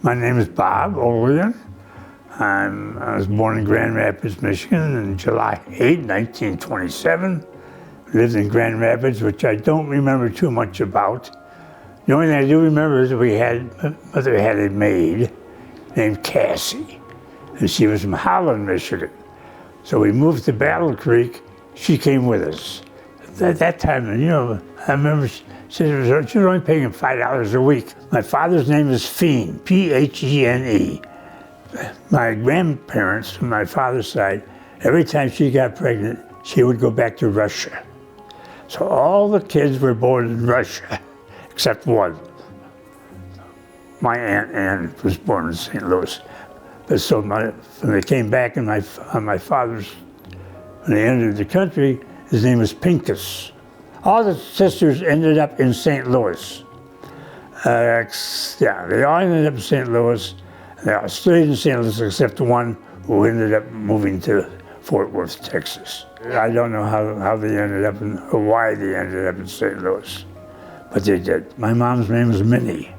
My name is Bob Olian. I was born in Grand Rapids, Michigan on July 8, 1927. Lived in Grand Rapids, which I don't remember too much about. The only thing I do remember is my mother had a maid named Cassie, and she was from Holland, Michigan. So we moved to Battle Creek. She came with us. At that time, I remember she was only paying $5 a week. My father's name is Phene, P-H-E-N-E. My grandparents, from my father's side, every time she got pregnant, she would go back to Russia. So all the kids were born in Russia, except one. My Aunt Anne was born in St. Louis. But so when they came back on my father's, when they entered the country, his name was Pincus. All the sisters ended up in St. Louis. They all ended up in St. Louis. They all stayed in St. Louis except one who ended up moving to Fort Worth, Texas. I don't know how they ended up or why they ended up in St. Louis, but they did. My mom's name was Minnie,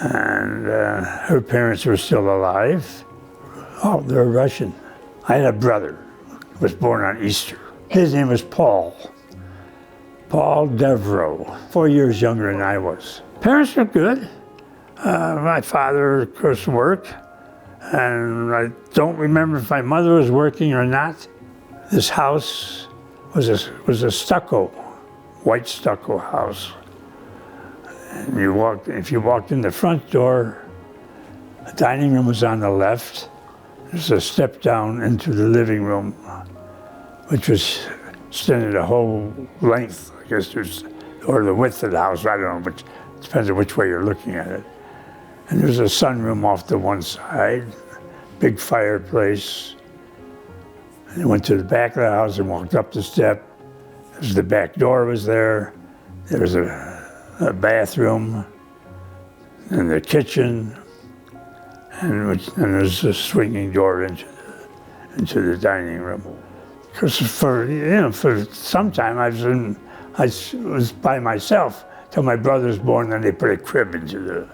and her parents were still alive. Oh, they're Russian. I had a brother who was born on Easter. His name was Paul Devereaux, 4 years younger than I was. Parents were good. My father, of course, worked, and I don't remember if my mother was working or not. This house was a stucco, white stucco house. And if you walked in the front door, the dining room was on the left. There's a step down into the living room, which was extended the whole length, I guess, or the width of the house, I don't know, but it depends on which way you're looking at it. And there's a sunroom off to one side, big fireplace. And I went to the back of the house and walked up the step. The back door was there. There was a bathroom and the kitchen, and there's a swinging door into the dining room. Because for some time I was by myself till my brother was born. Then they put a crib into the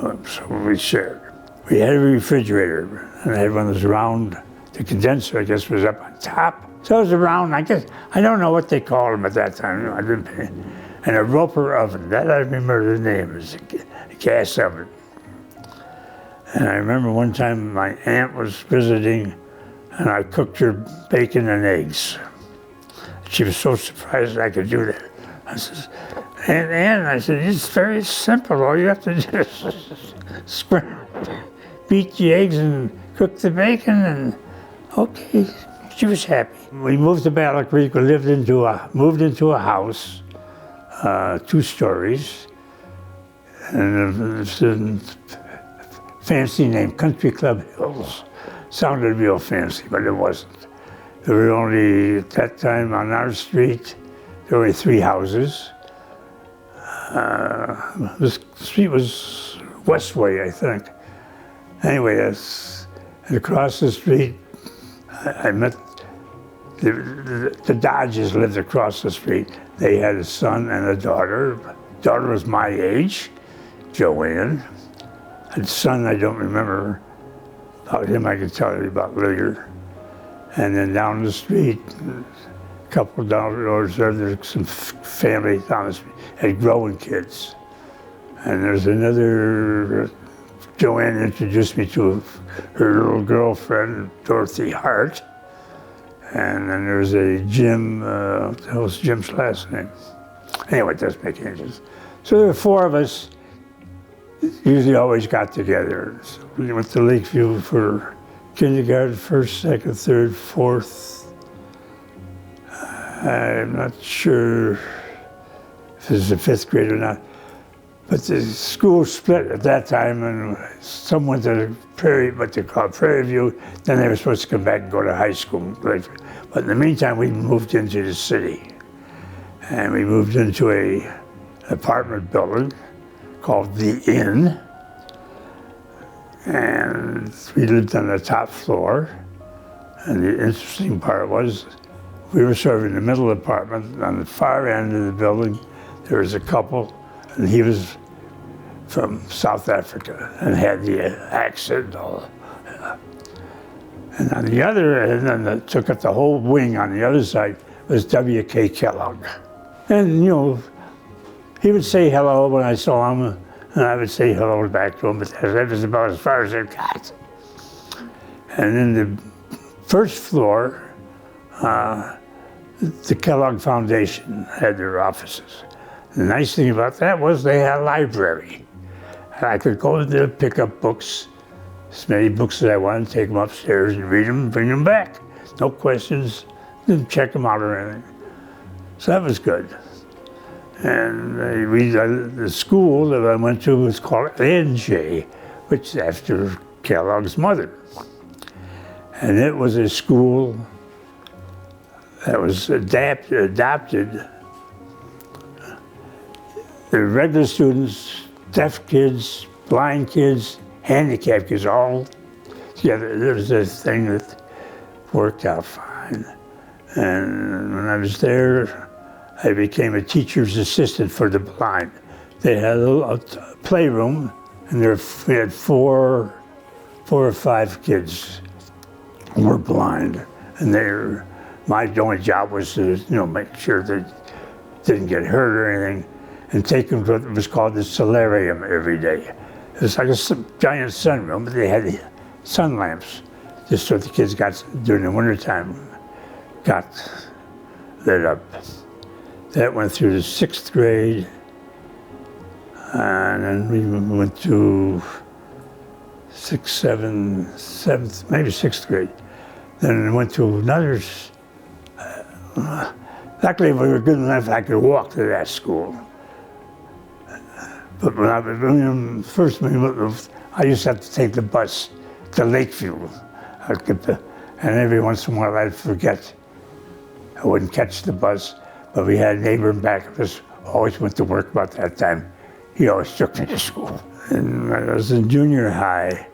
room, so we shared. We had a refrigerator, and I had one of those round. The condenser, I guess, was up on top. So it was around. I guess I don't know what they called them at that time. I didn't pay. And a Roper oven. That I remember the name. It was a gas oven. And I remember one time my aunt was visiting, and I cooked her bacon and eggs. She was so surprised I could do that. I said, Aunt, I said, it's very simple. All you have to do is beat the eggs and cook the bacon, and okay. She was happy. We moved to Battle Creek. We moved into a house, 2 stories, and it's a fancy name, Country Club Hills. Sounded real fancy, but it wasn't. There were only, at that time on our street, there were 3 houses. The street was Westway, I think. Anyway, and across the street, I met the Dodges lived across the street. They had a son and a daughter. Daughter was my age, Joanne. And son, I don't remember. About him, I could tell you about later. And then down the street, a couple down the roads there's some family down the street, had growing kids. And there's another, Joanne introduced me to her little girlfriend, Dorothy Hart. And then there's a Jim, what the hell's Jim's last name? Anyway, it doesn't make any sense. So there were 4 of us, usually always got together. So we went to Lakeview for kindergarten, 1st, 2nd, 3rd, 4th. I'm not sure if it was the 5th grade or not. But the school split at that time, and some went to what they call Prairie View. Then they were supposed to come back and go to high school. But in the meantime, we moved into the city. And we moved into an apartment building called The Inn. And we lived on the top floor. And the interesting part was, we were sort of in the middle of the apartment. On the far end of the building, there was a couple, and he was from South Africa and had the accent all. And on the other end, and that took up the whole wing on the other side, was W.K. Kellogg. And, you know, he would say hello when I saw him, and I would say hello back to him, but that was about as far as it got. And in the first floor, the Kellogg Foundation had their offices. The nice thing about that was they had a library. And I could go there, pick up books, as many books as I wanted, take them upstairs and read them, bring them back. No questions, didn't check them out or anything. So that was good. And the school that I went to was called NJ, which is after Kellogg's mother. And it was a school that was adopted. The regular students, deaf kids, blind kids, handicapped kids, all together. There was this thing that worked out fine. And when I was there, I became a teacher's assistant for the blind. They had a playroom, and we had four or five kids who were blind. And my only job was to, make sure they didn't get hurt or anything, and take them to what was called the solarium every day. It was like a giant sunroom, but they had sun lamps, just so the kids during the wintertime, got lit up. That went through the 6th grade, and then we went to 6th, 7th, 7th, maybe 6th grade. Then I went to another, luckily we were good enough I could walk to that school. But when I was first, I used to have to take the bus to Lakeview. And every once in a while I'd forget. I wouldn't catch the bus. But we had a neighbor in back of us, always went to work about that time. He always took me to school. And when I was in junior high,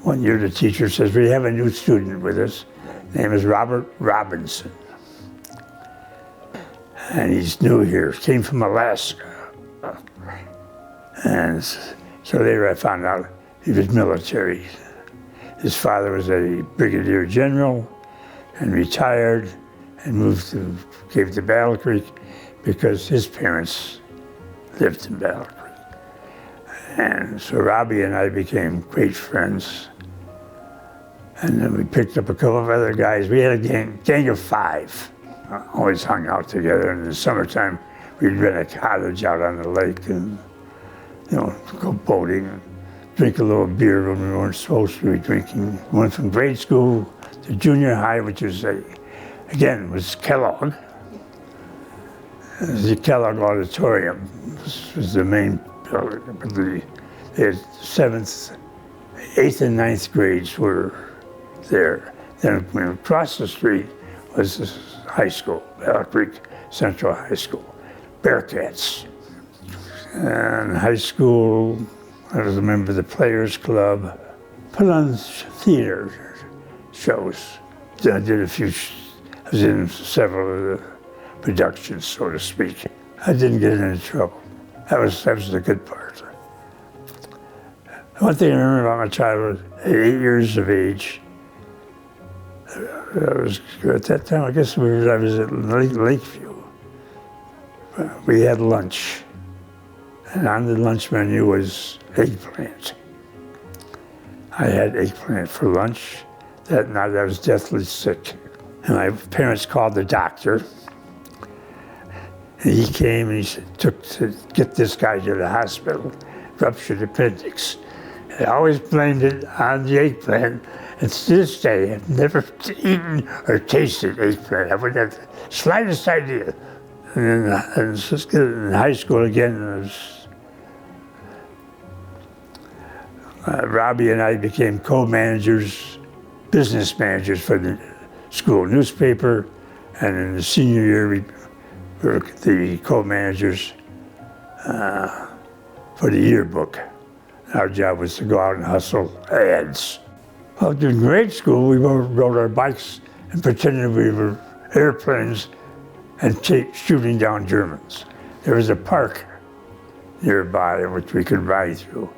one year the teacher says, we have a new student with us. His name is Robert Robinson. And he's new here, came from Alaska. And so later I found out he was military. His father was a brigadier general and retired and came to Battle Creek because his parents lived in Battle Creek. And so Robbie and I became great friends. And then we picked up a couple of other guys. We had a gang of 5, always hung out together. In the summertime, we'd rent a cottage out on the lake and, go boating and drink a little beer when we weren't supposed to be drinking. Went from grade school to junior high, which was was Kellogg. The Kellogg Auditorium was the main building. But the 7th, 8th, and 9th grades were there. Then across the street was the high school, Battle Creek Central High School, Bearcats. And high school, I was a member of the Players Club, put on theater shows. I was in several of the productions, so to speak. I didn't get into trouble. That was the good part. One thing I remember about my childhood, at 8 years of age, at that time, I guess I was at Lakeview. We had lunch, and on the lunch menu was eggplant. I had eggplant for lunch. That night I was deathly sick. And my parents called the doctor. And he came and he said, to get this guy to the hospital, ruptured appendix. I always blamed it on the eggplant. And to this day, I've never eaten or tasted eggplant. I wouldn't have the slightest idea. And then in high school again, Robbie and I became co-managers, business managers for the school newspaper, and in the senior year we were the co-managers for the yearbook. Our job was to go out and hustle ads. Well, in grade school, we rode our bikes and pretended we were airplanes and shooting down Germans. There was a park nearby, which we could ride through.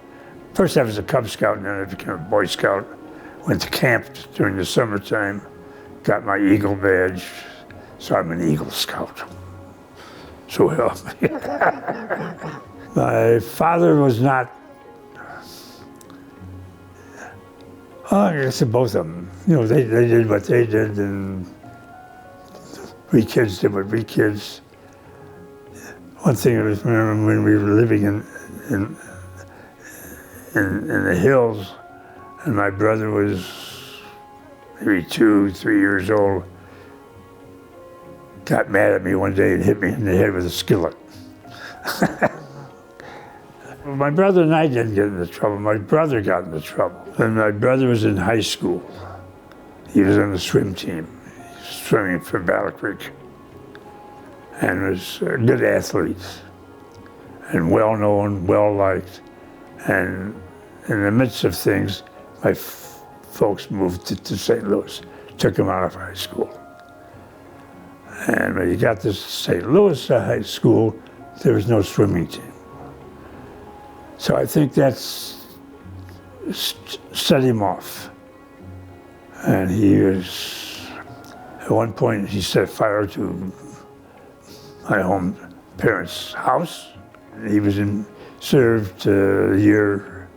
First I was a Cub Scout, and then I became a Boy Scout. Went to camp during the summertime, got my Eagle badge, so I'm an Eagle Scout. So help me. My father was not, I guess both of them. You know, they did what they did, and we kids did what we kids. One thing I remember when we were living in the hills, and my brother was maybe 2, 3 years old, got mad at me one day and hit me in the head with a skillet. My brother and I didn't get into trouble. My brother got into trouble. And my brother was in high school. He was on the swim team, swimming for Battle Creek, and was a good athlete, and well-known, well-liked. And in the midst of things, my folks moved to St. Louis, took him out of high school. And when he got to St. Louis high school, there was no swimming team. So I think that's set him off. And he was, at one point, he set fire to my home parents' house. He was served a year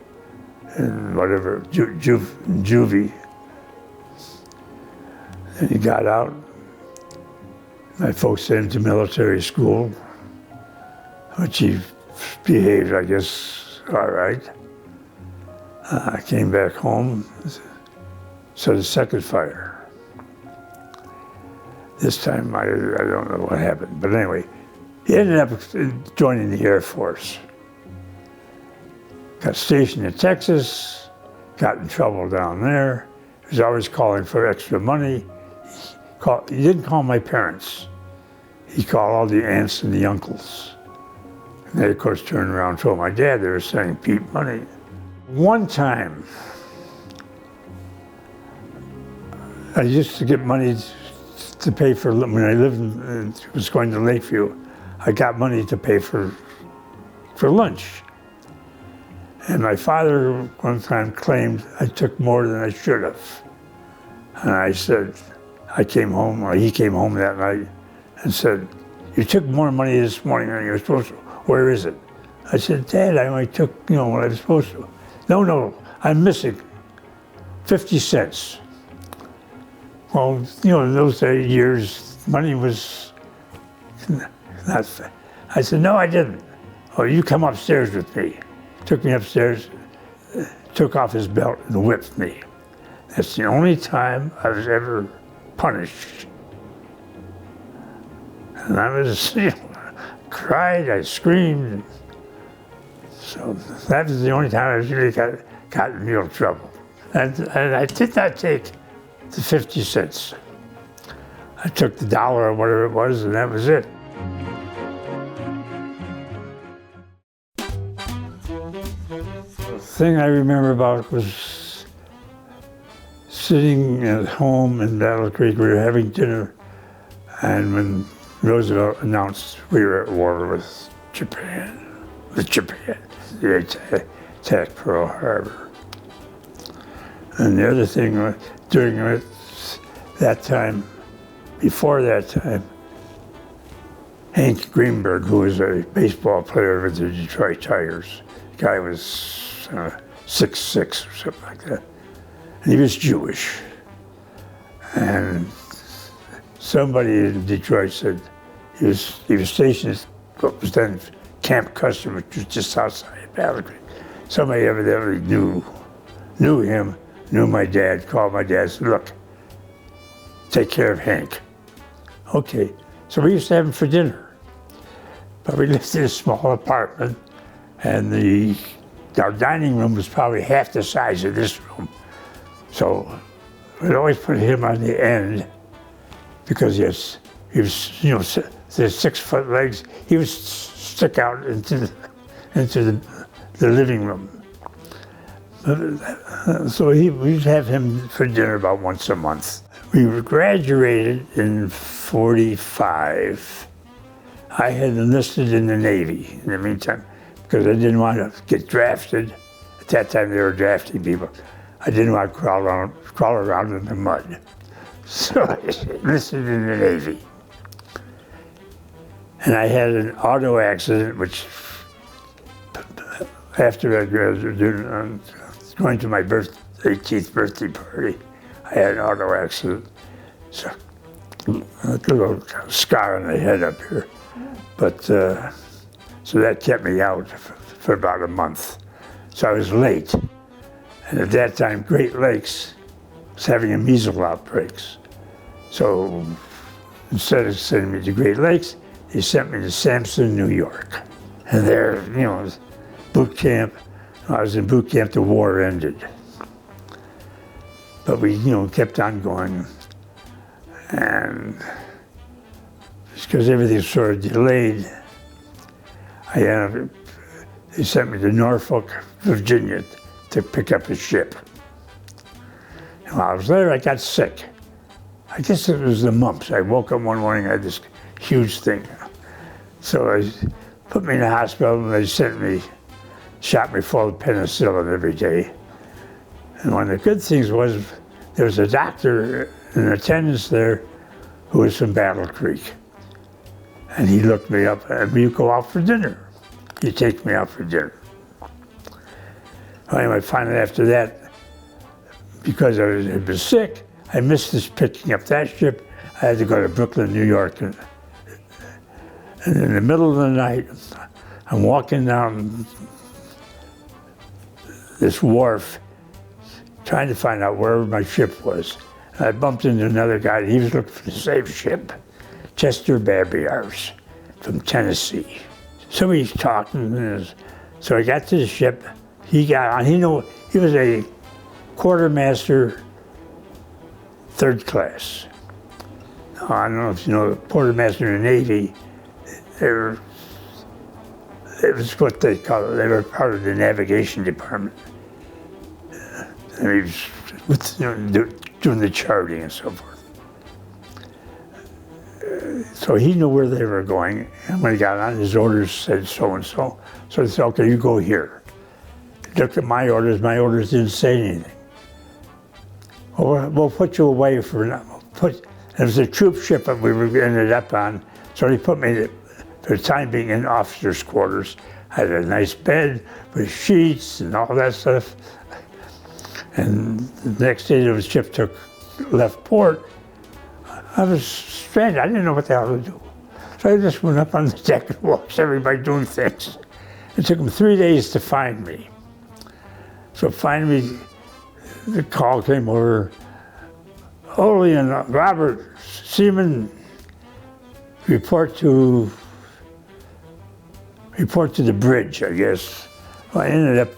in whatever, juvie. And he got out. My folks sent him to military school, which he behaved, I guess, all right. I came back home, set a second fire. This time, I don't know what happened, but anyway, he ended up joining the Air Force. Got stationed in Texas, got in trouble down there. He was always calling for extra money. He didn't call my parents. He called all the aunts and the uncles. And they, of course, turned around and told my dad they were sending Pete money. One time, I used to get money to pay for, when I was going to Lakeview, I got money to pay for lunch. And my father one time claimed I took more than I should have. And I said, he came home that night and said, "You took more money this morning than you were supposed to. Where is it?" I said, "Dad, I only took, what I was supposed to." No, I'm missing 50 cents. Well, in those years, money was not, I said, "No, I didn't." "Oh, you come upstairs with me." Took me upstairs, took off his belt and whipped me. That's the only time I was ever punished. And I was, cried, I screamed. So that was the only time I really got in real trouble. And I did not take the 50 cents. I took the $1 or whatever it was, and that was it. The thing I remember about was sitting at home in Battle Creek. We were having dinner, and when Roosevelt announced we were at war with Japan, they attacked Pearl Harbor. And the other thing, during that time, before that time, Hank Greenberg, who was a baseball player with the Detroit Tigers, the guy was 6'6" or something like that. And he was Jewish. And somebody in Detroit said he was stationed at what was then Camp Custer, which was just outside of Battle Creek. Somebody evidently knew him, knew my dad, called my dad, said, "Look, take care of Hank." Okay, so we used to have him for dinner. But we lived in a small apartment, and our dining room was probably half the size of this room. So we'd always put him on the end because he was, the 6-foot legs, he would stick out into the living room. So we'd have him for dinner about once a month. We were graduated in 45. I had enlisted in the Navy in the meantime. because I didn't want to get drafted. At that time, they were drafting people. I didn't want to crawl around in the mud. So I enlisted in the Navy. And I had an auto accident, which after I graduated, going to my 18th birthday party, I had an auto accident. So a little scar on the head up here. But, so that kept me out for about a month. So I was late. And at that time, Great Lakes was having a measles outbreaks. So instead of sending me to Great Lakes, they sent me to Sampson, New York. And there, you know, boot camp. I was in boot camp, the war ended. But we, you know, kept on going. And just because everything was sort of delayed, they sent me to Norfolk, Virginia to pick up a ship. And while I was there, I got sick. I guess it was the mumps. I woke up one morning, I had this huge thing. So they put me in the hospital and they shot me full of penicillin every day. And one of the good things was there was a doctor in attendance there who was from Battle Creek. And he looked me up and you go out for dinner. You take me out for dinner. Well, anyway, finally after that, because I was sick, I missed this picking up that ship. I had to go to Brooklyn, New York. And in the middle of the night, I'm walking down this wharf, trying to find out where my ship was. And I bumped into another guy. He was looking for the same ship, Chester Babiars from Tennessee. So he's talking. So I got to the ship. He got on. He was a quartermaster, third class. Now, I don't know if you know, quartermaster in the Navy, it was what they call it. They were part of the navigation department. And he was with, doing the charting and so forth. So he knew where they were going. And when he got on, his orders said so-and-so. So he said, okay, you go here. He looked at my orders didn't say anything. Well, we'll put you away for now. It was a troop ship that we ended up on. So he put me, for the time being, in officers' quarters. I had a nice bed with sheets and all that stuff. And the next day the ship left port. I was stranded. I didn't know what the hell to do. So I just went up on the deck and watched everybody doing things. It took them 3 days to find me. So finally, the call came over. Olian, Robert, Seaman, report to the bridge, I guess. Well, I ended up,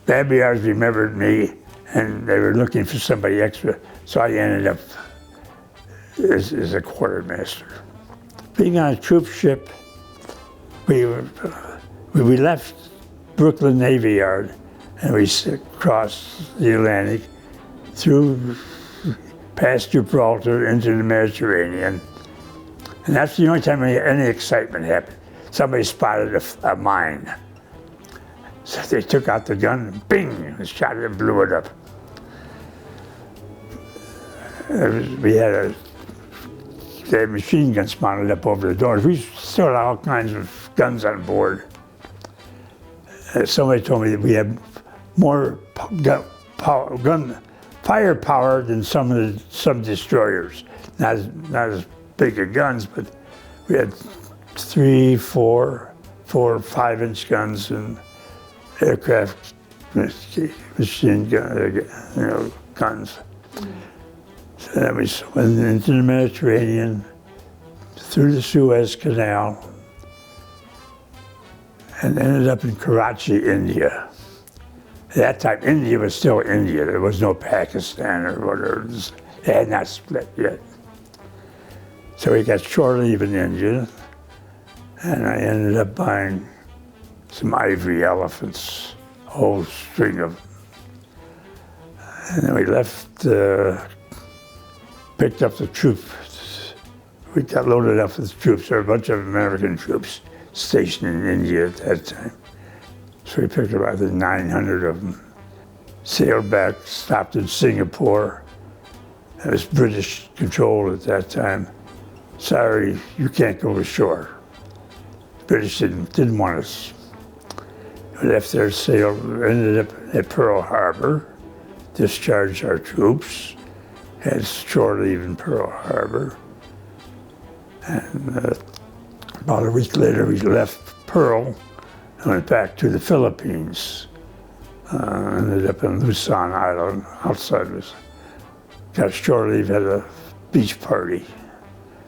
Babiars remembered me, and they were looking for somebody extra, so I ended up as a quartermaster. Being on a troop ship, we left Brooklyn Navy Yard, and we crossed the Atlantic through past Gibraltar into the Mediterranean. And that's the only time any excitement happened. Somebody spotted a mine. So they took out the gun and bing, and shot it and blew it up. They had machine guns mounted up over the doors. We still had all kinds of guns on board. Somebody told me that we had more firepower than some destroyers. Not as big of guns, but we had 3, 4, 5-inch guns and aircraft machine gun, guns. So then we went into the Mediterranean, through the Suez Canal, and ended up in Karachi, India. At that time, India was still India. There was no Pakistan or whatever. They had not split yet. So we got shore leave in India, and I ended up buying some ivory elephants, a whole string of them. And then we left, picked up the troops. We got loaded up with troops. There were a bunch of American troops stationed in India at that time. So we picked up, I think, 900 of them. Sailed back, stopped in Singapore. It was British control at that time. Sorry, you can't go ashore. British didn't want us. We left there, sailed, ended up at Pearl Harbor, discharged our troops, had shore leave in Pearl Harbor. And about a week later, we left Pearl and went back to the Philippines. Ended up in Luzon Island, outside us. Got shore leave, had a beach party,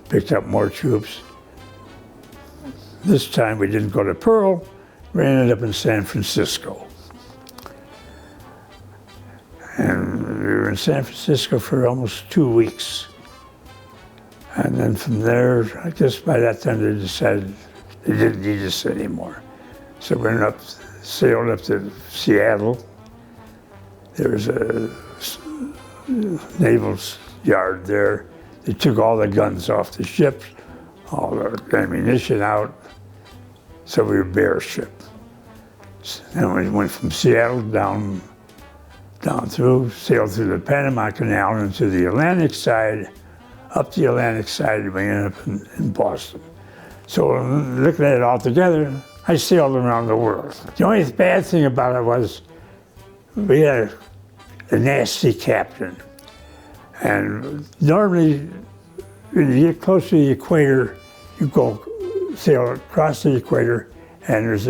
picked up more troops. This time we didn't go to Pearl, we ended up in San Francisco. And we were in San Francisco for almost 2 weeks. And then from there, I guess by that time they decided they didn't need us anymore. So we went up, sailed up to Seattle. There was a naval yard there. They took all the guns off the ships, all the ammunition out, so we were bare ship. Then we went from Seattle down through, sailed through the Panama Canal into the Atlantic side, up the Atlantic side, and we ended up in Boston. So looking at it all together, I sailed around the world. The only bad thing about it was we had a nasty captain. And normally, when you get close to the equator, you go sail across the equator, and there's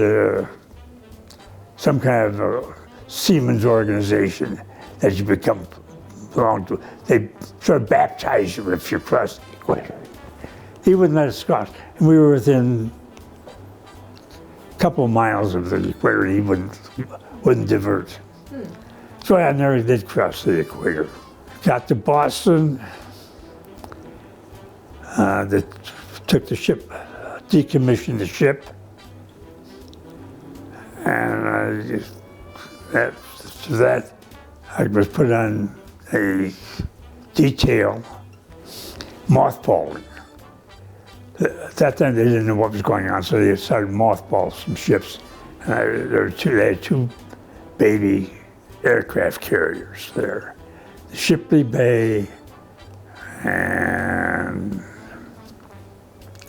some kind of a seamen's organization that you belong to. They sort of baptize you if you cross the equator. He wouldn't let us cross. And we were within a couple of miles of the equator, and he wouldn't divert. So I never did cross the equator. Got to Boston, they took the ship, decommissioned the ship, and after that, I was put on a detail, mothballing. At that time, they didn't know what was going on, so they started mothballing some ships. And they had two baby aircraft carriers there. The Shipley Bay and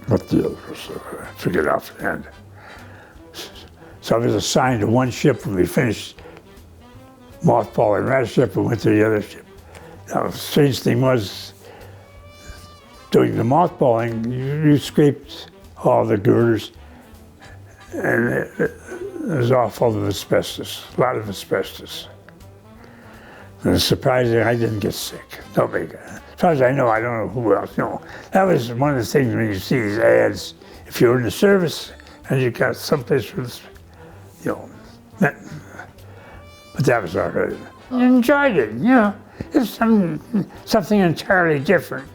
what the other was, I forget offhand. So I was assigned to one ship when we finished mothballing that ship and went to the other ship. Now, the strange thing was, doing the mothballing, you scraped all the girders, and it was all full of asbestos, a lot of asbestos. And it's surprising I didn't get sick. Nobody got it. As far as I know, I don't know who else. No, that was one of the things when you see these ads, if you're in the service and you got someplace with, but that was all right. I enjoyed it, It's something entirely different.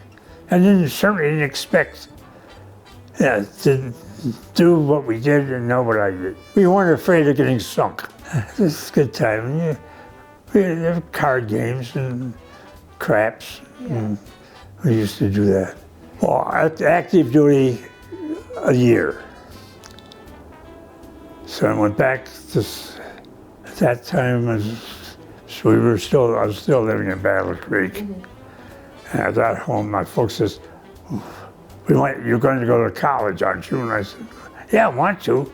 And then certainly didn't expect to do what we did and know what I did. We weren't afraid of getting sunk. It was a good time. We had card games and craps. Yeah. And we used to do that. Well, active duty, a year. So I went back at that time, I was still living in Battle Creek. Mm-hmm. And I got home, my folks says, you're going to go to college, aren't you? And I said, yeah, I want to. He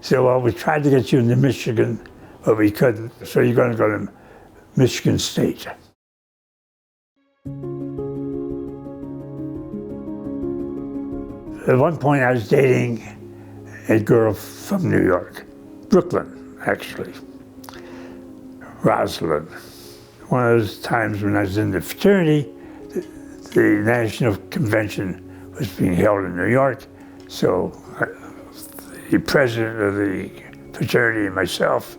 said, well, we tried to get you into Michigan, but we couldn't. So you're going to go to Michigan State. At one point I was dating a girl from New York, Brooklyn, actually, Rosalind. One of those times when I was in the fraternity, the National Convention was being held in New York, so the president of the fraternity and myself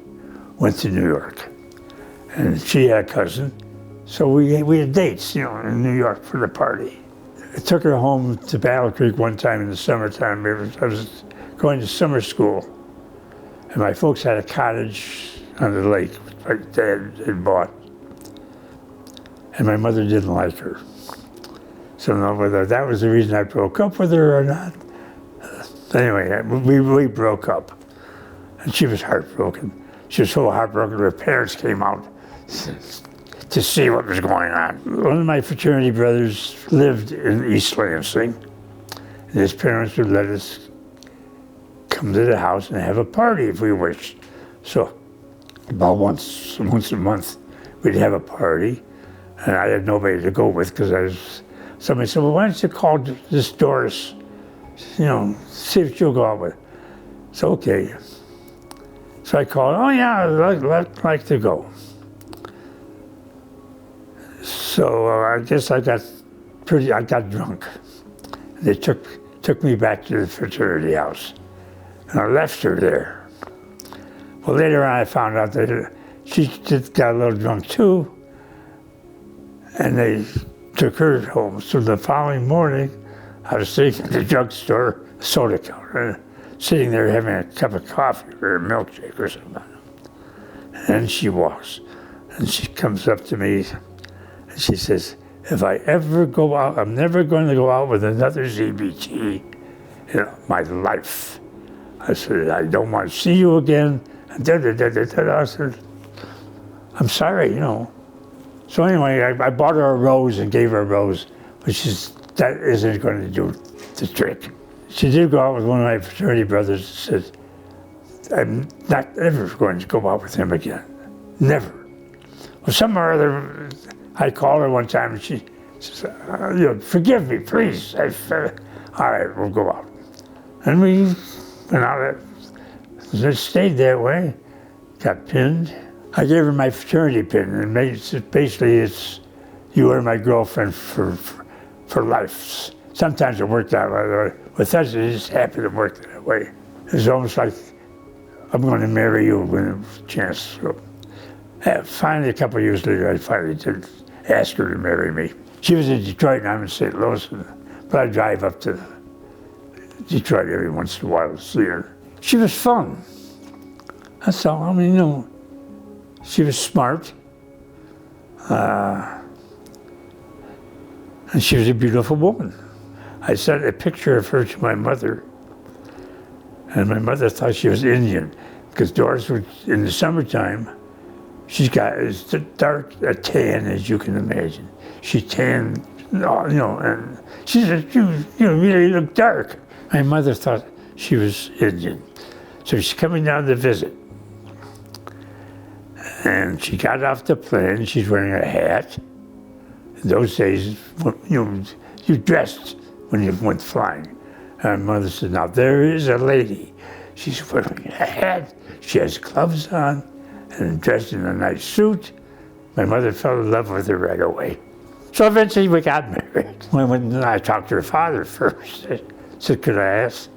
went to New York. And she had a cousin, so we had dates, in New York for the party. I took her home to Battle Creek one time in the summertime. I was going to summer school, and my folks had a cottage on the lake, which my dad had bought. And my mother didn't like her. So I don't know whether that was the reason I broke up with her or not. Anyway, we broke up, and she was heartbroken. She was so heartbroken, her parents came out to see what was going on. One of my fraternity brothers lived in East Lansing, and his parents would let us come to the house and have a party if we wished. So about once a month, we'd have a party, and I had nobody to go with because somebody said, well, why don't you call this Doris, see if she'll go out with. So, okay. So I called, oh yeah, I'd like to go. So I guess I got drunk. They took me back to the fraternity house, and I left her there. Well, later on I found out that she got a little drunk too, and they took her home. So the following morning, I was sitting at the drugstore, soda counter, sitting there having a cup of coffee or a milkshake or something. And she walks, and she comes up to me, and she says, if I ever go out, I'm never going to go out with another ZBT in my life. I said, I don't want to see you again. And I said, I'm sorry, So anyway, I bought her a rose and gave her a rose, but that isn't going to do the trick. She did go out with one of my fraternity brothers and said, I'm not ever going to go out with him again. Never. Well, some or other, I called her one time and she said, forgive me, please. All right, we'll go out. And we went out, just stayed that way, got pinned. I gave her my fraternity pin, and basically it's, you are my girlfriend for life. Sometimes it worked out that way. With us, it just happened to work that way. It's almost like, I'm going to marry you when there's a chance. So, finally, a couple of years later, I finally did ask her to marry me. She was in Detroit, and I'm in St. Louis, but I drive up to Detroit every once in a while to see her. She was fun. That's all. She was smart. And she was a beautiful woman. I sent a picture of her to my mother, and my mother thought she was Indian, because Doris was, in the summertime, she's got as dark a tan as you can imagine. She tanned, and she said, you really look dark. My mother thought she was Indian. So she's coming down to visit. And she got off the plane, she's wearing a hat. In those days, you dressed when you went flying. And my mother said, now there is a lady. She's wearing a hat, she has gloves on, and dressed in a nice suit. My mother fell in love with her right away. So eventually we got married. When I talked to her father first, I said, could I ask?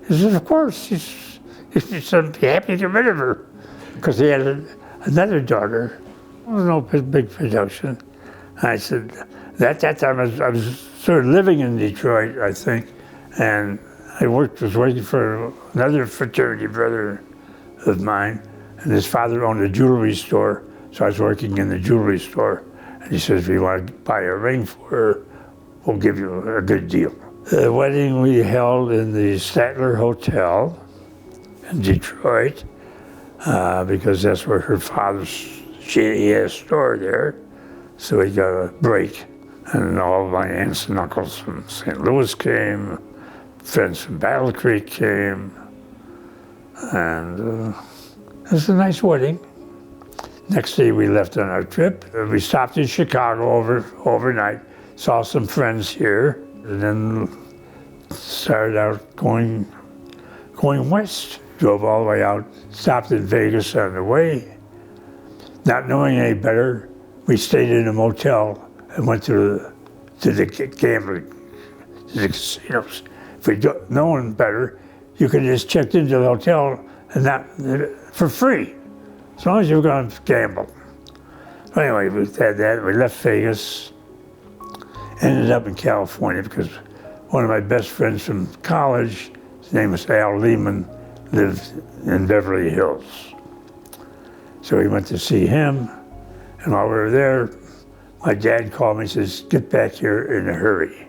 He said, of course. He said, I'd be happy to get rid of her. Because he had another daughter. It was no big production. I said, at that time I was sort of living in Detroit, I think, and I was working for another fraternity brother of mine, and his father owned a jewelry store, so I was working in the jewelry store. And he says, if you want to buy a ring for her, we'll give you a good deal. The wedding we held in the Statler Hotel in Detroit, because that's where her he had a store there, so he got a break. And all of my aunts and uncles from St. Louis came, friends from Battle Creek came, and it was a nice wedding. Next day we left on our trip. We stopped in Chicago overnight, saw some friends here, and then started out going west. Drove all the way out, stopped in Vegas on the way. Not knowing any better, we stayed in a motel and went to the gambling, to the casinos. If we'd known better, you could have just checked into the hotel and for free, as long as you were going to gamble. Anyway, we had that. We left Vegas, ended up in California because one of my best friends from college, his name was Al Lehman, lived in Beverly Hills. So we went to see him, and while we were there, my dad called me and says, get back here in a hurry.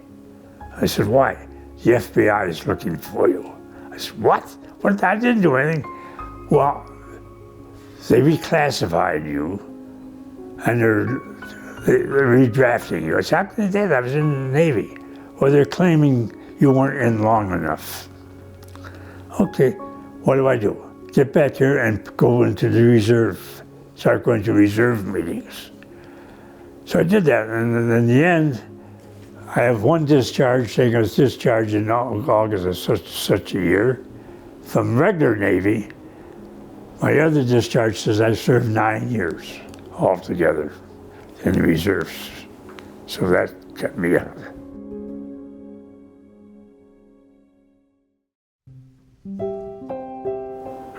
I said, why? The FBI is looking for you. I said, what? What? I didn't do anything. Well, they reclassified you, and they're redrafting you. I said, how can they do that? I was in the Navy. Well, they're claiming you weren't in long enough. Okay, what do? Get back here and go into the reserve. Start going to reserve meetings. So I did that, and in the end, I have one discharge, saying I was discharged in August of such a year from regular Navy. My other discharge says I served 9 years altogether in the reserves. So that kept me out.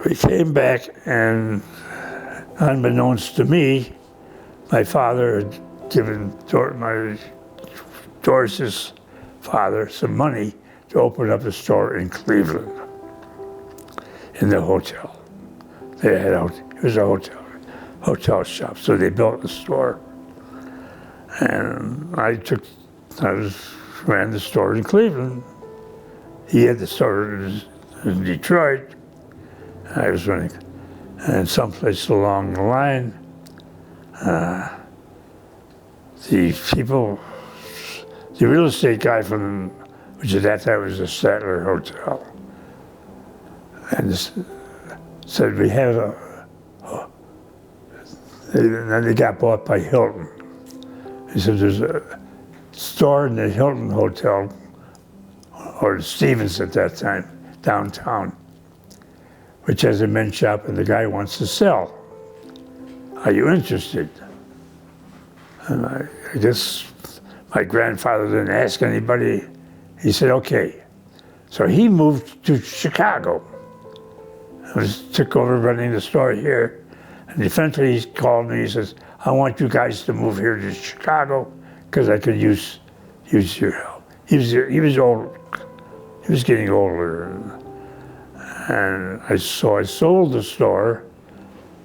We came back, and unbeknownst to me, my father had given Doris's father some money to open up a store in Cleveland, in the hotel. They had it was a hotel shop, so they built a store. And I ran the store in Cleveland. He had the store in Detroit. I was running, and someplace along the line, the real estate guy which at that time was a Statler Hotel, and said, we have and then they got bought by Hilton. He said, there's a store in the Hilton Hotel, or Stevens at that time, downtown, which has a men's shop, and the guy wants to sell. Are you interested? And I guess my grandfather didn't ask anybody. He said, okay. So he moved to Chicago. Took over running the store here. And eventually he called me, he says, I want you guys to move here to Chicago because I could use your help. He was old. He was getting older. And so I sold the store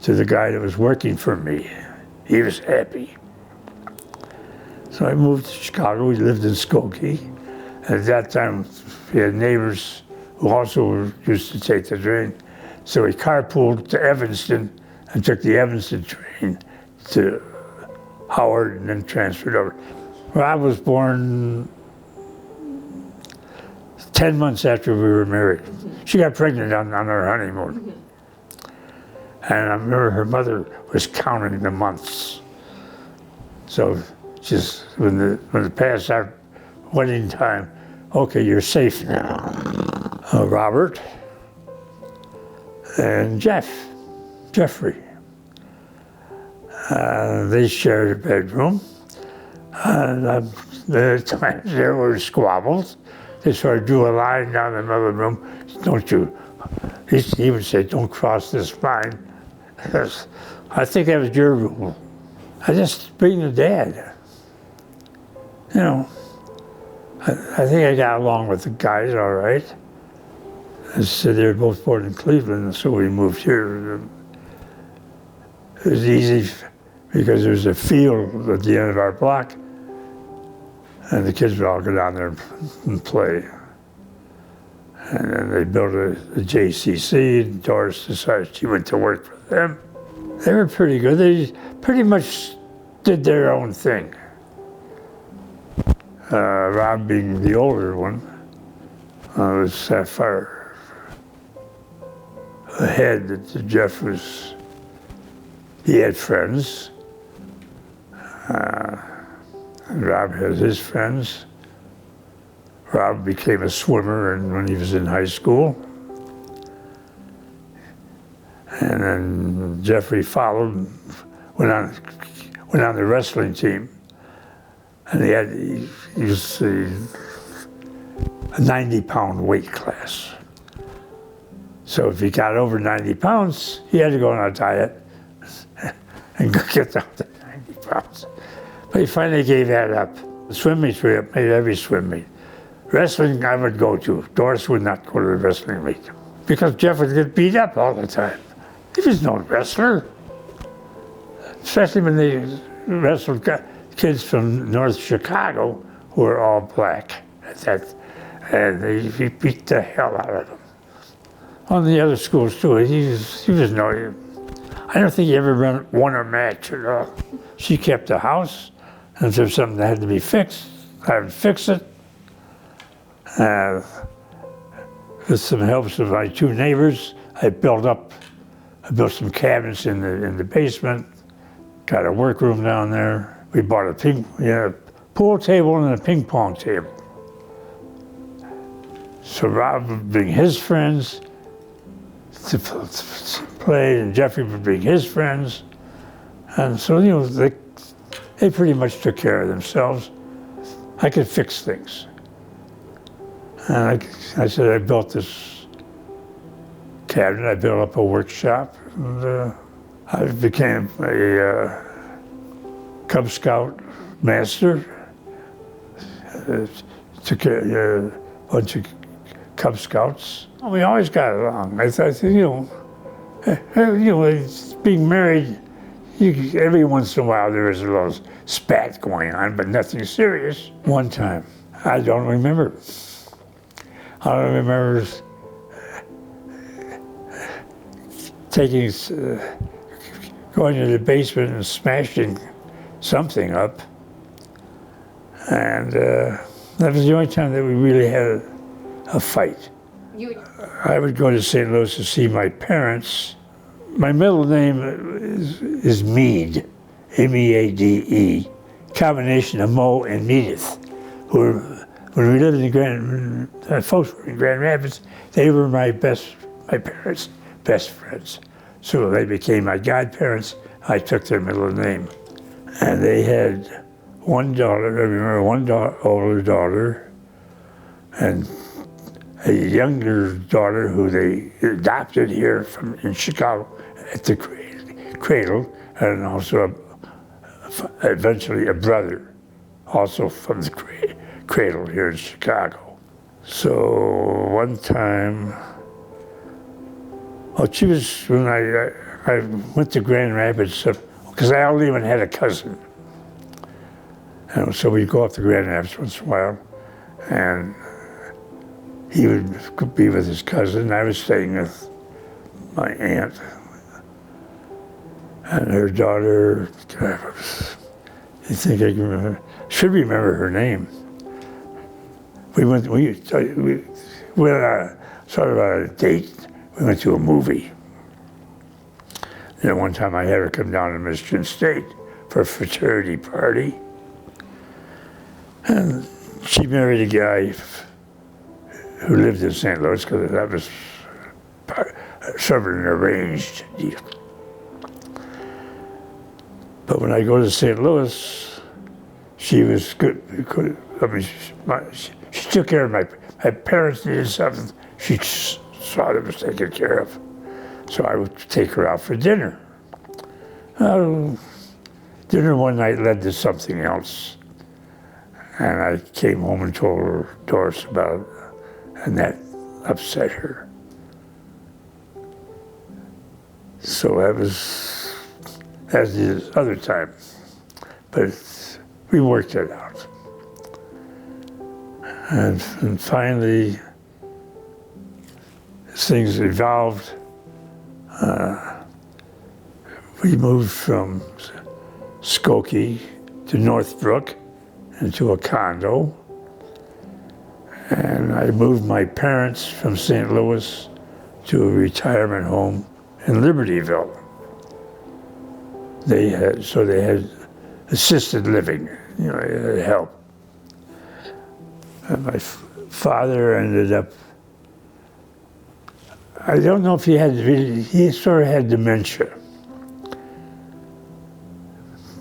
to the guy that was working for me. He was happy. So I moved to Chicago. We lived in Skokie. And at that time, we had neighbors who also used to take the train. So we carpooled to Evanston and took the Evanston train to Howard and then transferred over. Rob was born 10 months after we were married. She got pregnant on our honeymoon. And I remember her mother was counting the months. So just when it passed our wedding time, okay, you're safe now. Robert and Jeffrey. They shared a bedroom. And times there were squabbles. They sort of drew a line down the middle of the room. Don't you, he would say, don't cross this line. I think that was your rule. I just being a dad. You know, I think I got along with the guys all right. I said they were both born in Cleveland, so we moved here. It was easy because there was a field at the end of our block, and the kids would all go down there and play. And then they built a JCC, and Doris decided she went to work for them. They were pretty good. They pretty much did their own thing. Rob being the older one was that far ahead that Jeff was, he had friends. Rob had his friends. Rob became a swimmer when he was in high school. And then Jeffrey followed, went on the wrestling team. And he was a 90-pound weight class. So if he got over 90 pounds, he had to go on a diet and get down to 90 pounds. But he finally gave that up. The swim meets we made every swim meet. Wrestling I would go to. Doris would not go to the wrestling meet because Jeff would get beat up all the time. He was no wrestler. Especially when they wrestled kids from North Chicago who were all black at that, and he beat the hell out of them. On the other schools too, he was no. I don't think he ever won a match at all. She kept the house, and if there's something that had to be fixed, I would fix it. With some help of my two neighbors, I built some cabinets in the basement, got a workroom down there. We bought a pool table and a ping pong table. So Rob would bring his friends to play, and Jeffrey would bring his friends. And so, they pretty much took care of themselves. I could fix things. And I said, I built this cabinet, I built up a workshop, and I became a Cub Scout master. Took care of a bunch of Cub Scouts. We always got along. I thought, being married, every once in a while there was a little spat going on, but nothing serious. One time, I don't remember. I don't remember going to the basement and smashing something up. And that was the only time that we really had a fight. I would go to St. Louis to see my parents. My middle name is Meade, M-E-A-D-E, combination of Mo and Meadeth. When we lived in folks were in Grand Rapids, they were my parents' best friends. So they became my godparents. I took their middle name. And they had one daughter, I remember one older daughter, and a younger daughter who they adopted here in Chicago at the cradle, and also eventually a brother, also from the cradle here in Chicago. So one time, she was, when I went to Grand Rapids, because I only even had a cousin. And so we'd go up to Grand Rapids once in a while, and he would be with his cousin. I was staying with my aunt and her daughter. I think I can remember. Should remember her name. We went on sort of a date. We went to a movie. One time I had her come down to Michigan State for a fraternity party. And she married a guy who lived in St. Louis, because that was sort of an arranged deal. But when I go to St. Louis, she was good. I mean, she took care of my parents needed something. She saw it was taken care of. So I would take her out for dinner. Dinner one night led to something else. And I came home and told Doris about it, and that upset her. So that was the other time. But we worked it out. And finally, things evolved. We moved from Skokie to Northbrook into a condo. And I moved my parents from St. Louis to a retirement home in Libertyville. They had assisted living, help. And my father ended up, I don't know if he sort of had dementia.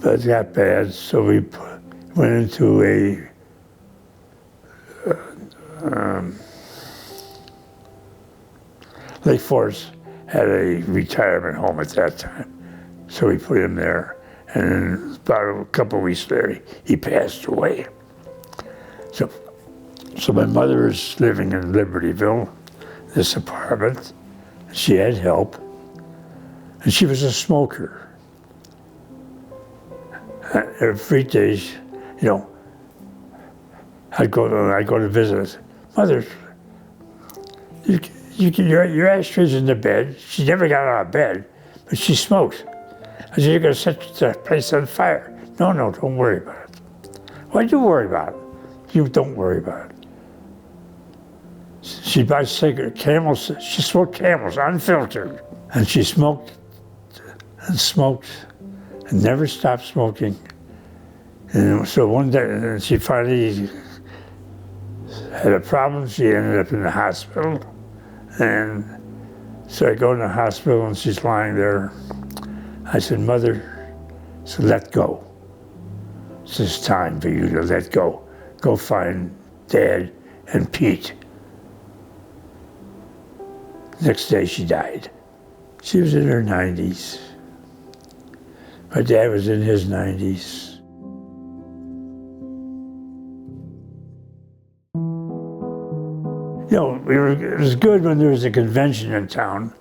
But it got bad, so we went into Lake Forest had a retirement home at that time. So we put him there. And then about a couple of weeks later, he passed away. So my mother is living in Libertyville, this apartment. She had help. And she was a smoker. Every day, I go to visit. Mother, you your ashtrays in the bed. She never got out of bed, but she smoked. I said, you're going to set the place on fire. No, don't worry about it. Why do you worry about it? You don't worry about it. She buys Camels. She smoked Camels, unfiltered. And she smoked and never stopped smoking. And so one day, she finally had a problem. She ended up in the hospital. And so I go in the hospital and she's lying there. I said, Mother, so let go. It's time for you to let go. Go find Dad and Pete. Next day she died. She was in her 90s. My dad was in his 90s. You know, it was good when there was a convention in town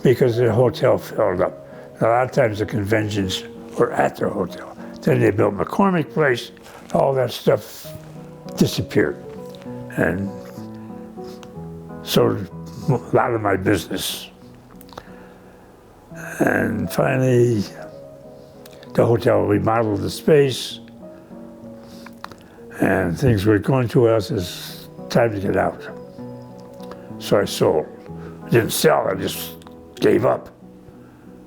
because the hotel filled up. A lot of times the conventions were at the hotel. Then they built McCormick Place, all that stuff disappeared. And so a lot of my business. And finally, the hotel remodeled the space and things were going too well. It's time to get out. So I sold. I didn't sell, I just gave up.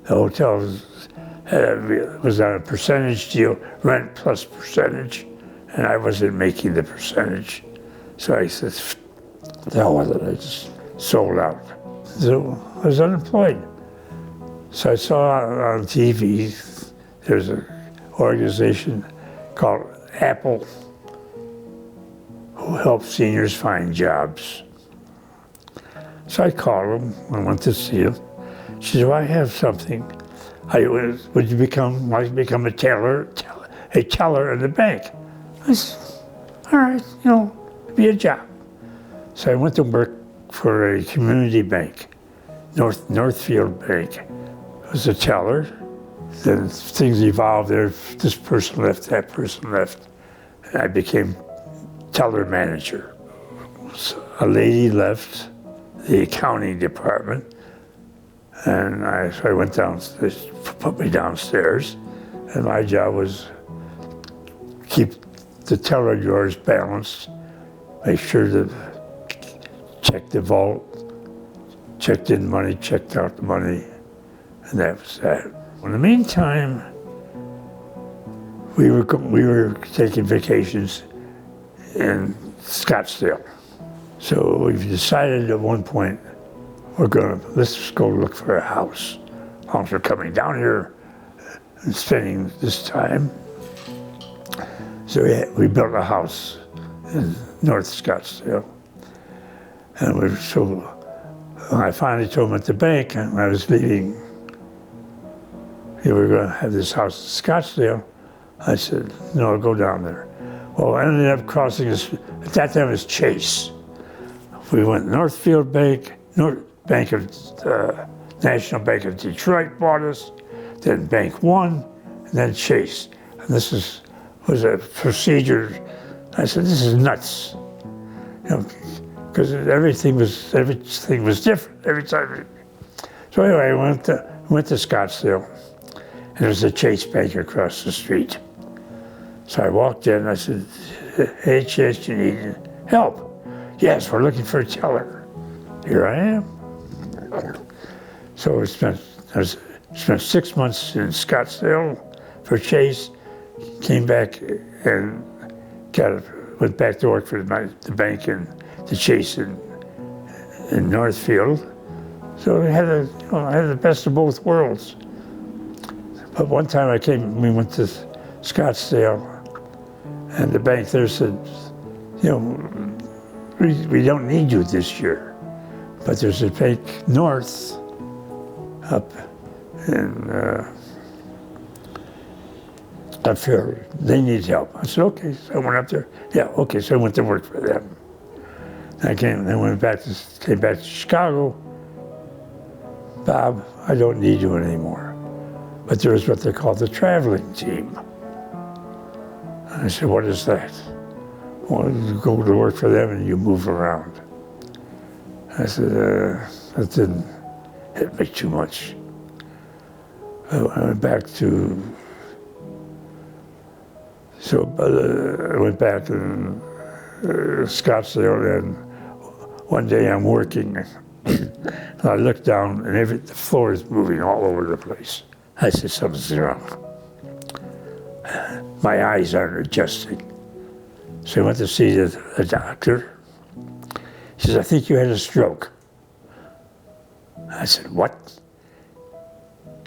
The hotel was on a percentage deal, rent plus percentage, and I wasn't making the percentage. So I said, the hell with it, I just sold out. So I was unemployed. So I saw on TV, there's an organization called Apple who helps seniors find jobs. So I called him, I went to see him. She said, well, I have something. Would you become a teller in the bank? I said, all right, you know, be a job. So I went to work for a community bank, Northfield Bank. I was a teller. Then things evolved there. This person left, that person left. And I became teller manager. So a lady left the accounting department. And so I went downstairs, put me downstairs, and my job was keep the teller drawers balanced, make sure to check the vault, checked in money, checked out the money, and that was that. In the meantime, we were taking vacations in Scottsdale. So we decided at one point, let's go look for a house. As long as we're coming down here and spending this time. So we built a house in North Scottsdale. And when I finally told him at the bank, when I was leaving, we were going to have this house in Scottsdale. I said, no, I'll go down there. Well, I ended up crossing this, at that time it was Chase. We went Northfield Bank, National Bank of Detroit bought us, then Bank One, and then Chase. And this was a procedure. I said, this is nuts. You know, because everything was different every time. So anyway, I went to Scottsdale, and there was a Chase Bank across the street. So I walked in, I said, hey Chase, you need help? Yes, we're looking for a teller. Here I am. So I spent 6 months in Scottsdale for Chase, came back and went back to work for the bank in the Chase in Northfield. So I had the best of both worlds. But one time we went to Scottsdale, and the bank there said, you know, we don't need you this year. But there's a bank north up here. They need help. I said, okay. So I went up there. Yeah, okay. So I went to work for them. I came back to Chicago. Bob, I don't need you anymore. But there was what they call the traveling team. And I said, what is that? Well, you go to work for them and you move around. I said, that didn't hit me too much. I went back to, I went back to Scottsdale, and one day I'm working, and I look down, and the floor is moving all over the place. I said, something's wrong. My eyes aren't adjusting. So I went to see the doctor. He says, I think you had a stroke. I said, what?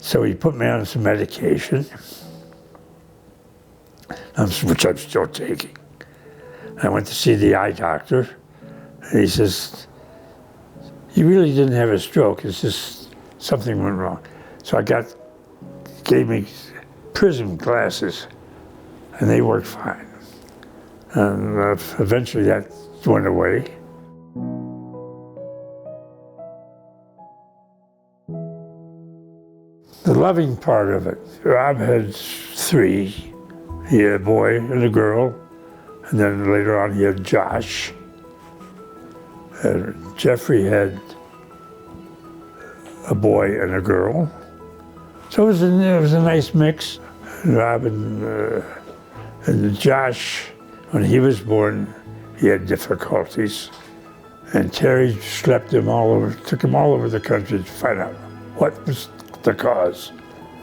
So he put me on some medication, which I'm still taking. I went to see the eye doctor, and he says, you really didn't have a stroke, it's just something went wrong. So gave me prism glasses, and they worked fine. And eventually that went away. The loving part of it, Rob had 3. He had a boy and a girl, and then later on he had Josh. And Jeffrey had a boy and a girl. So it was a nice mix. Rob and Josh, when he was born, he had difficulties. And Terry took him all over the country to find out what was the cause.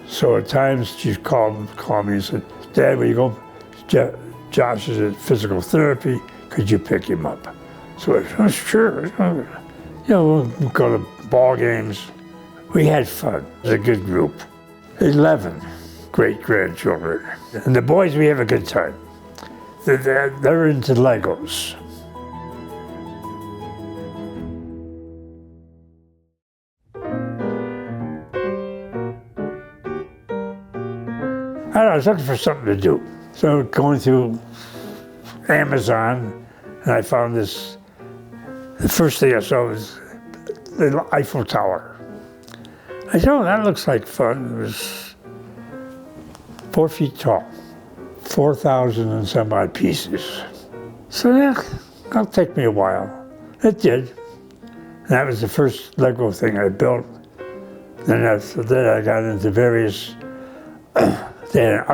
So at times she'd call me and said, Dad, will you go? Josh is at physical therapy, could you pick him up? So I said, sure. We'll go to ball games. We had fun. It was a good group. 11 great-grandchildren. And the boys, we have a good time. They're into Legos. I was looking for something to do. So going through Amazon, and I found this. The first thing I saw was the Eiffel Tower. I said, oh, that looks like fun. It was 4 feet tall, 4,000 and some odd pieces. So yeah, that'll take me a while. It did. And that was the first Lego thing I built. Then after that, I got into various. They had an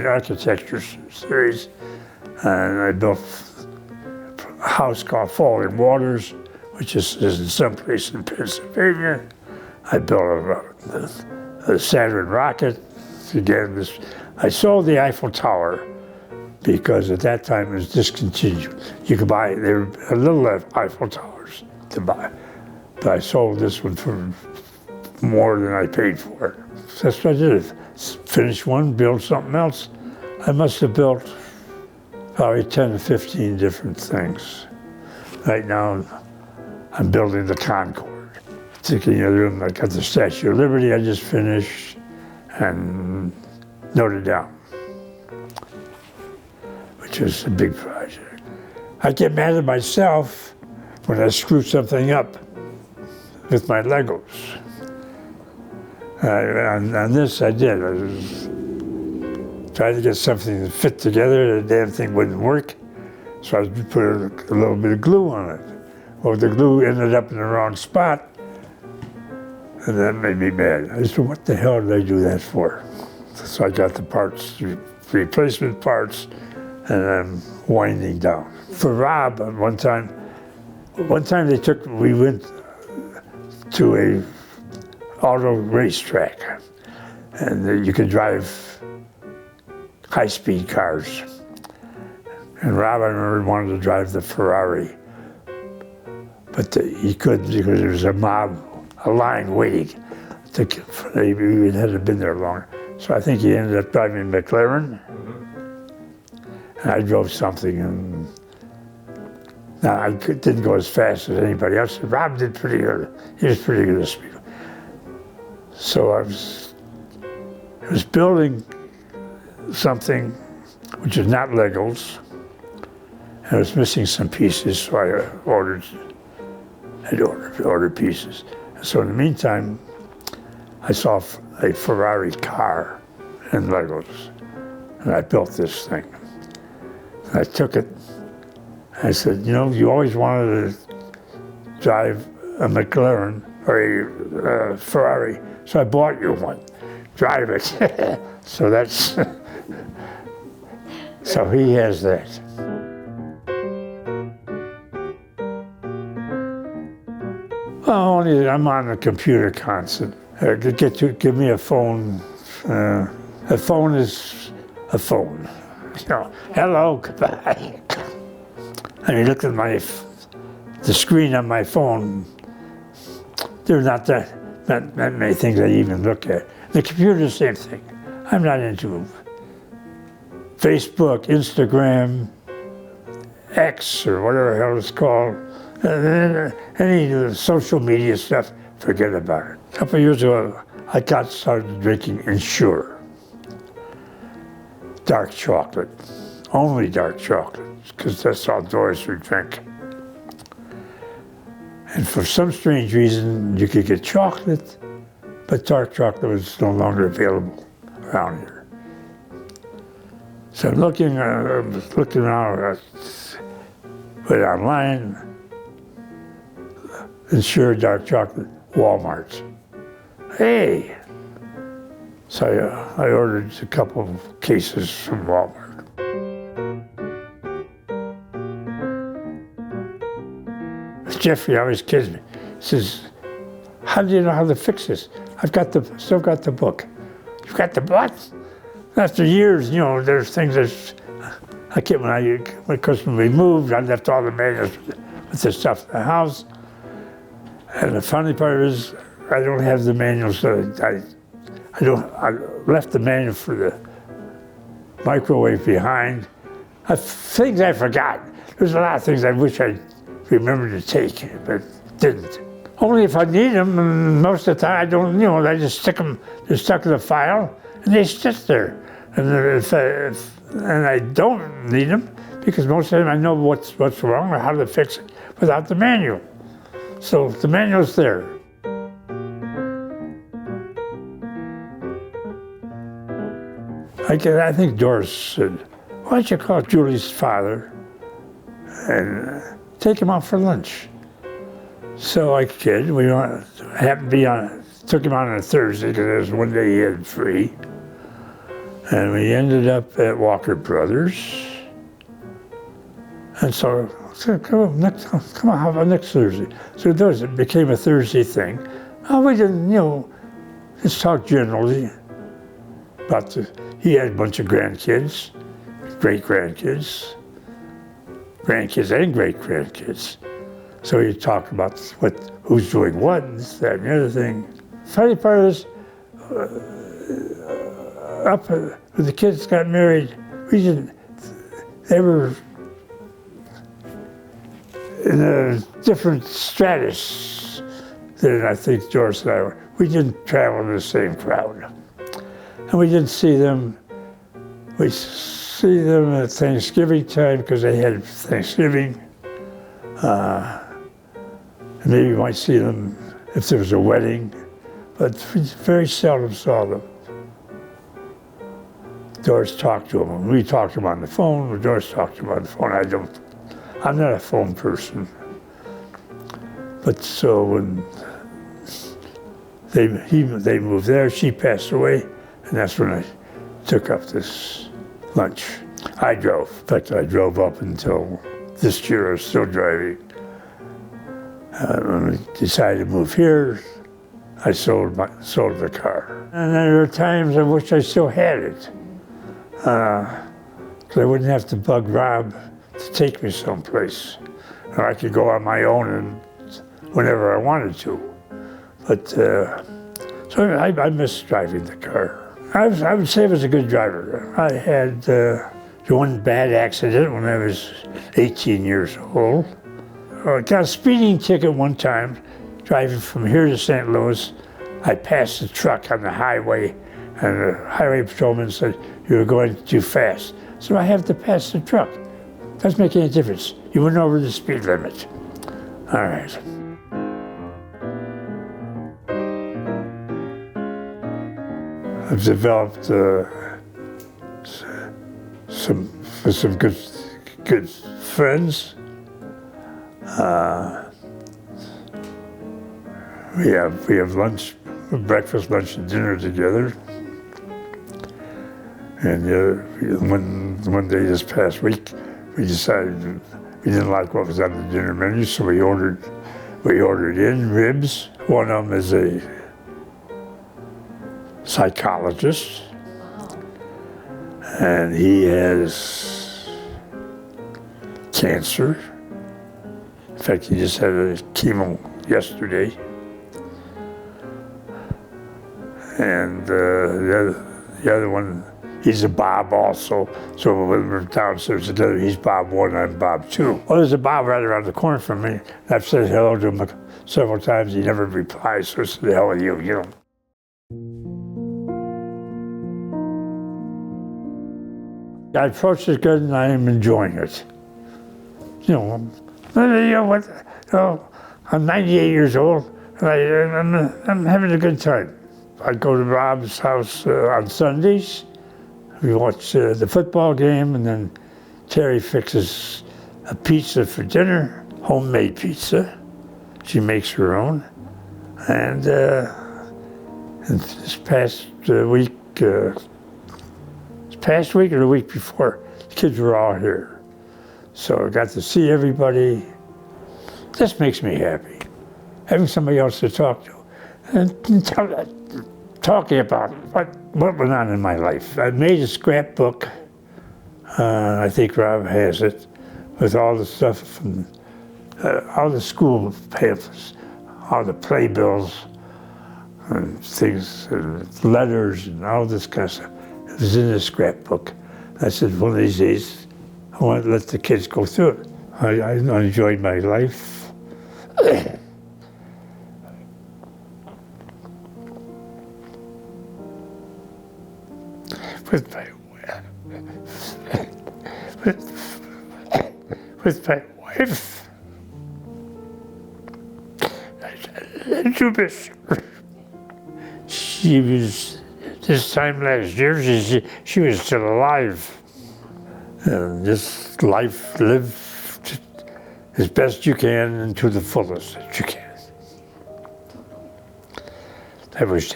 architecture series, and I built a house called Falling Waters, which is in some place in Pennsylvania. I built a Saturn rocket. Again, I sold the Eiffel Tower because at that time it was discontinued. You could buy, there were little Eiffel Towers to buy, but I sold this one for more than I paid for it. So that's what I did. Finish one, build something else. I must have built probably 10 to 15 different things. Right now, I'm building the Concorde. Particularly in the room, I got the Statue of Liberty I just finished, and Notre Dame, which is a big project. I get mad at myself when I screw something up with my Legos. On this, I did. I was trying to get something to fit together. The damn thing wouldn't work, so I put a little bit of glue on it. Well, the glue ended up in the wrong spot, and that made me mad. I said, what the hell did I do that for? So I got the parts, replacement parts, and I'm winding down. For Rob, one time we went to a auto racetrack, and you could drive high-speed cars. And Rob, I remember, wanted to drive the Ferrari, but he couldn't because there was a line waiting. He hadn't been there long. So I think he ended up driving a McLaren, and I drove something, and now I didn't go as fast as anybody else. Rob did pretty good. He was pretty good at speed. So I was building something which is not Legos, and I was missing some pieces, so I ordered pieces. And so in the meantime, I saw a Ferrari car in Legos, and I built this thing. And I took it, and I said, you know, you always wanted drive a McLaren or a Ferrari, so I bought you one. Drive it. So that's, so he has that. Well, only I'm on the computer constant. Give me a phone. A phone is a phone. You know, hello, goodbye. And you look at the screen on my phone. There's not many things I even look at. The computer, the same thing. I'm not into Facebook, Instagram, X, or whatever the hell it's called. Any of the social media stuff, forget about it. A couple of years ago, I started drinking Ensure. Dark chocolate. Only dark chocolate, because that's all Doris would drink. And for some strange reason, you could get chocolate, but dark chocolate was no longer available around here. So I'm looking around, went online, Ensure dark chocolate, Walmart. Hey! So I ordered a couple of cases from Walmart. Jeffrey always kids me. He says, how do you know how to fix this? Still got the book. You've got the book? After years, you know, there's things because when we moved, I left all the manuals with the stuff in the house. And the funny part is, I don't have the manuals. I left the manual for the microwave behind. Things I forgot. There's a lot of things I wish I remembered to take, but didn't. Only if I need them, and most of the time I don't, you know, I just stick them, they're stuck in the file, and they sit there. And I don't need them, because most of the time I know what's wrong or how to fix it without the manual. So the manual's there. I think Doris said, why don't you call Julie's father and take him out for lunch? So I did. We happened to be took him on a Thursday because it was one day he had free. And we ended up at Walker Brothers. And so I said, come on, how about next Thursday? So it became a Thursday thing. We didn't, you know, just talk generally about he had a bunch of grandkids, great-grandkids, grandkids and great-grandkids. So you talk about who's doing what, and this, that, and the other thing. Funny part is, when the kids got married, they were in a different stratus than I think Doris and I were. We didn't travel in the same crowd. And we didn't see them. We see them at Thanksgiving time because they had Thanksgiving. Maybe you might see them if there was a wedding, but we very seldom saw them. Doris talked to them. We talked to them on the phone, or Doris talked to them on the phone. I'm not a phone person. But so when they moved there, she passed away, and that's when I took up this lunch. I drove. In fact, I drove up until this year. I was still driving. When we decided to move here, I sold the car. And there were times I wish I still had it. Because I wouldn't have to bug Rob to take me someplace. Or I could go on my own and whenever I wanted to. But, so I miss driving the car. I would say I was a good driver. I had one bad accident when I was 18 years old. I got a speeding ticket one time, driving from here to St. Louis. I passed a truck on the highway, and the highway patrolman said, "You were going too fast." So I have to pass the truck. Doesn't make any difference. You went over the speed limit. All right. I've developed some good friends. We have lunch, breakfast, lunch, and dinner together. And one day this past week, we decided we didn't like what was on the dinner menu, so we ordered in ribs. One of them is a psychologist, and he has cancer. In fact, he just had a chemo yesterday. And the other one, he's a Bob also. So when we're downstairs together, he's Bob 1, I'm Bob 2. Well, there's a Bob right around the corner from me. I've said hello to him several times. He never replies, so it's the hell with you, you know. I approach it good, and I am enjoying it. You know what? I'm 98 years old, and I'm having a good time. I go to Rob's house on Sundays. We watch the football game, and then Terry fixes a pizza for dinner, homemade pizza. She makes her own. And this past week or the week before, the kids were all here. So I got to see everybody. This makes me happy, having somebody else to talk to and talking about what went on in my life. I made a scrapbook, I think Rob has it, with all the stuff from all the school pamphlets, all the playbills and things, and letters and all this kind of stuff. It was in the scrapbook. I said, one of these days, I want to let the kids go through it. I enjoyed my life. With my wife. I do miss her. She was, this time last year, she was still alive. And this life lived as best you can and to the fullest that you can. I wish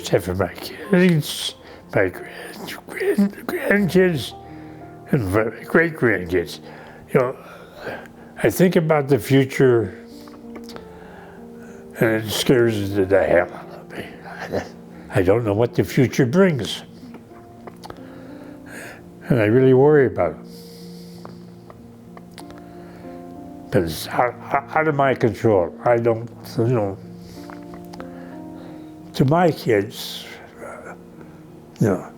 that for my kids, my grandkids, and my great-grandkids. You know, I think about the future, and it scares the hell out of me. I don't know what the future brings, and I really worry about it. But it's out of my control. I don't, you know, to my kids, you know,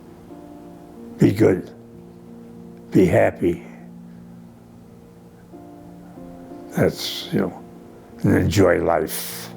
be good, be happy. That's, you know, and enjoy life.